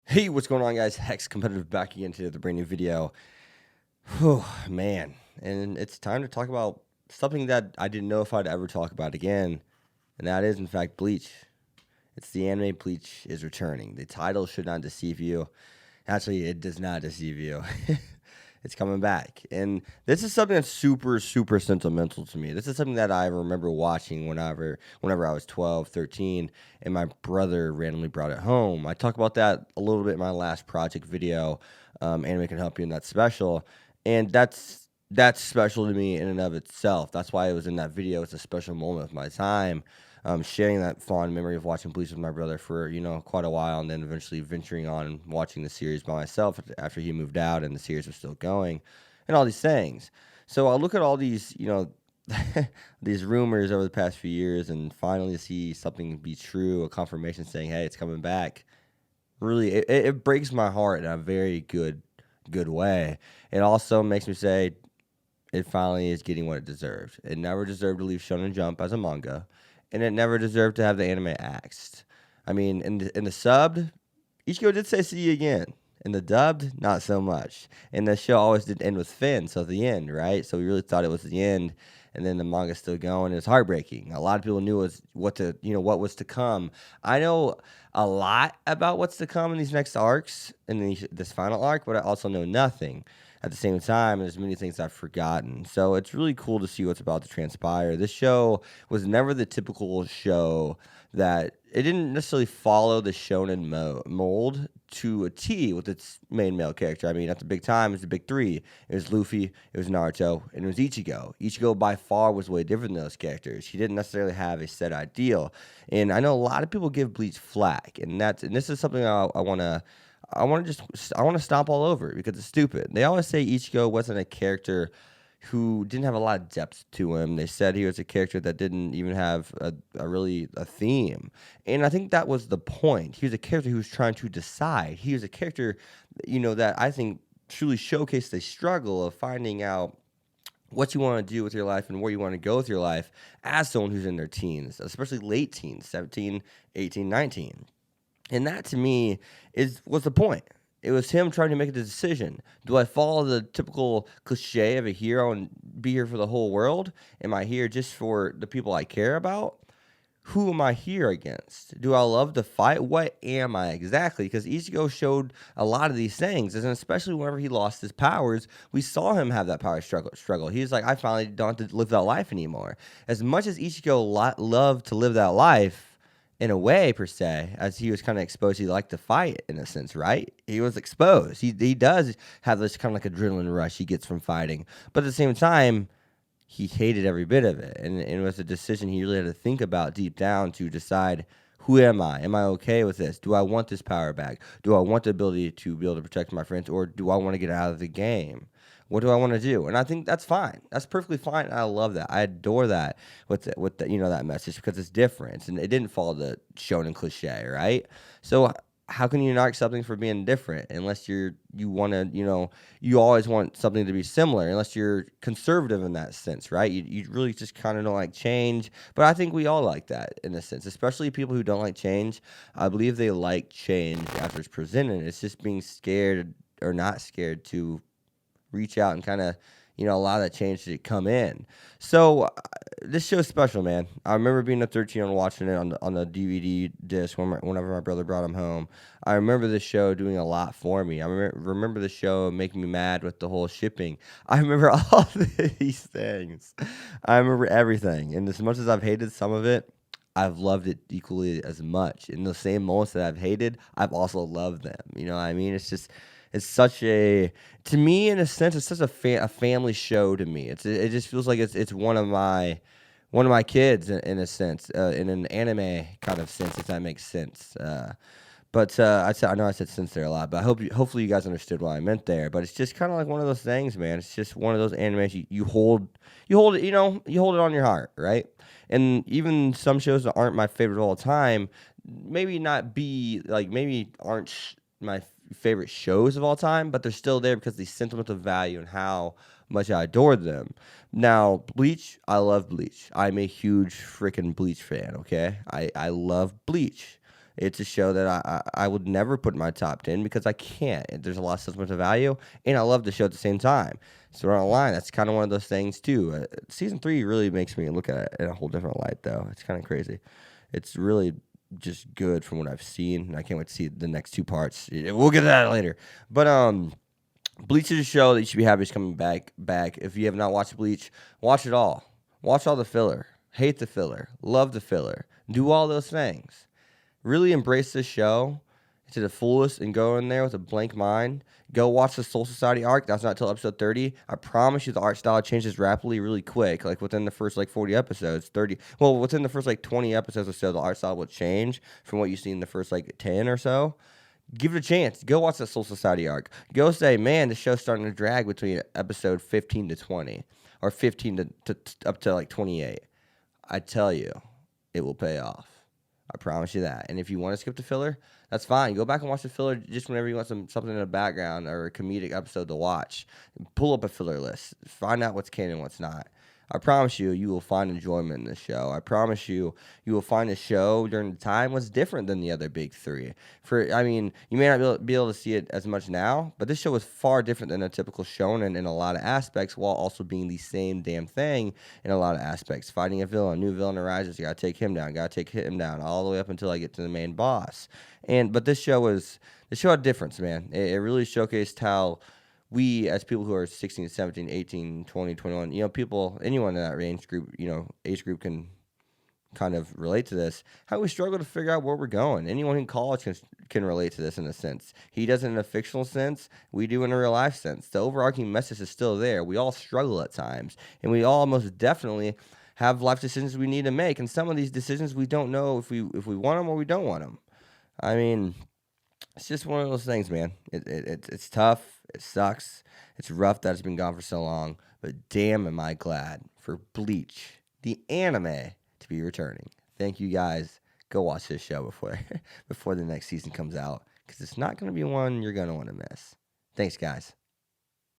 Hey, what's going on, guys? Hex Competitive back again to the brand new video. Whew, man. And it's time to talk about something that I didn't know if I'd ever talk about again, and that is, in fact, Bleach. It's the anime Bleach is returning. The title should not deceive you. Actually, it does not deceive you. It's coming back. And this is something that's super, super sentimental to me. This is something that I remember watching whenever I was 12, 13, and my brother randomly brought it home. I talked about that a little bit in my last project video, Anime Can Help You in that special. And that's special to me in and of itself. That's why it was in that video. It's a special moment of my time. Sharing that fond memory of watching Bleach with my brother for, quite a while, and then eventually venturing on and watching the series by myself after he moved out and the series was still going, and all these things. So I look at all these, these rumors over the past few years, and finally see something be true, a confirmation saying, hey, it's coming back. Really, it breaks my heart in a very good way. It also makes me say it finally is getting what it deserved. It never deserved to leave Shonen Jump as a manga, and it never deserved to have the anime axed. I mean, in the subbed, Ichigo did say "see you again." In the dubbed, not so much. And the show always did end with Finn, so the end, right? So we really thought it was the end, and then the manga's still going. It was heartbreaking. A lot of people knew what was to come. I know a lot about what's to come in these next arcs, in this final arc, but I also know nothing. At the same time, there's many things I've forgotten. So it's really cool to see what's about to transpire. This show was never the typical show that it didn't necessarily follow the shonen mold to a T with its main male character. I mean, at the big time, it was the big three. It was Luffy, it was Naruto, and it was Ichigo. Ichigo by far was way different than those characters. He didn't necessarily have a set ideal. And I know a lot of people give Bleach flack, and this is something I want to stomp all over because it's stupid. They always say Ichigo wasn't a character who didn't have a lot of depth to him. They said he was a character that didn't even have a theme. And I think that was the point. He was a character who was trying to decide. He was a character, that I think truly showcased the struggle of finding out what you want to do with your life and where you want to go with your life as someone who's in their teens, especially late teens, 17, 18, 19. And that, to me, was the point. It was him trying to make a decision. Do I follow the typical cliche of a hero and be here for the whole world? Am I here just for the people I care about? Who am I here against? Do I love to fight? What am I exactly? Because Ichigo showed a lot of these things, and especially whenever he lost his powers, we saw him have that power struggle. He was like, I finally don't have to live that life anymore. As much as Ichigo loved to live that life, in a way, per se, as he was kind of exposed, he liked to fight in a sense, right? He was exposed. He does have this kind of like adrenaline rush he gets from fighting. But at the same time, he hated every bit of it. And it was a decision he really had to think about deep down to decide, who am I? Am I okay with this? Do I want this power back? Do I want the ability to be able to protect my friends? Or do I want to get out of the game? What do I want to do? And I think that's fine. That's perfectly fine. I love that. I adore that with that message because it's different and it didn't follow the shonen cliche, right? So how can you not accept something for being different unless you want to, you always want something to be similar unless you're conservative in that sense, right? You really just kind of don't like change. But I think we all like that in a sense, especially people who don't like change. I believe they like change after it's presented. It's just being scared or not scared to reach out and kind of, allow that change to come in. So this show's special, man. I remember being a 13 and watching it on the DVD disc whenever my brother brought him home. I remember this show doing a lot for me. I remember the show making me mad with the whole shipping. I remember all these things. I remember everything. And as much as I've hated some of it, I've loved it equally as much. In the same moments that I've hated, I've also loved them. You know what I mean? It's such a, to me, in a sense, it's such a family show to me. It just feels like it's one of my kids in a sense, in an anime kind of sense, if that makes sense. But I know I said sense there a lot, but hopefully you guys understood what I meant there. But it's just kind of like one of those things, man. It's just one of those animes you hold it, you hold it on your heart, right? And even some shows that aren't my favorite of all time, maybe aren't my favorite shows of all time, but they're still there because of the sentimental value and how much I adored them. Now, Bleach, I love Bleach. I'm a huge freaking Bleach fan, okay? I love Bleach. It's a show that I would never put in my top 10 because I can't. There's a lot of sentimental value, and I love the show at the same time. So online, that's kind of one of those things too. Season 3 really makes me look at it in a whole different light, though. It's kind of crazy. It's really just good from what I've seen, and I can't wait to see the next 2 parts. We'll get to that later. But Bleach is a show that you should be happy is coming back. If you have not watched Bleach, watch it all. Watch all the filler. Hate the filler. Love the filler. Do all those things. Really embrace this show to the fullest and go in there with a blank mind. Go watch the Soul Society arc. That's not until episode 30. I promise you the art style changes rapidly really quick. Like within the first 40 episodes, 30. Well, within the first 20 episodes or so, the art style will change from what you see in the first 10 or so. Give it a chance. Go watch that Soul Society arc. Go say, man, the show's starting to drag between episode 15 to 20 or 15 to up to 28. I tell you, it will pay off. I promise you that. And if you want to skip the filler, that's fine. Go back and watch the filler just whenever you want something in the background or a comedic episode to watch. Pull up a filler list. Find out what's canon and what's not. I promise you, you will find enjoyment in this show. I promise you, you will find the show during the time was different than the other big 3. You may not be able to see it as much now, but this show was far different than a typical shonen in a lot of aspects, while also being the same damn thing in a lot of aspects. Fighting a villain, new villain arises, you gotta take him down, all the way up until I get to the main boss. But this show had a difference, man. It really showcased how we, as people who are 16, 17, 18, 20, 21, anyone in that range group, age group can kind of relate to this, how we struggle to figure out where we're going. Anyone in college can relate to this in a sense. He does it in a fictional sense. We do in a real life sense. The overarching message is still there. We all struggle at times, and we all most definitely have life decisions we need to make. And some of these decisions we don't know if we want them or we don't want them. It's just one of those things, man. It's tough. It sucks. It's rough that it's been gone for so long. But damn, am I glad for Bleach, the anime, to be returning. Thank you, guys. Go watch this show before the next season comes out, because it's not going to be one you're going to want to miss. Thanks, guys.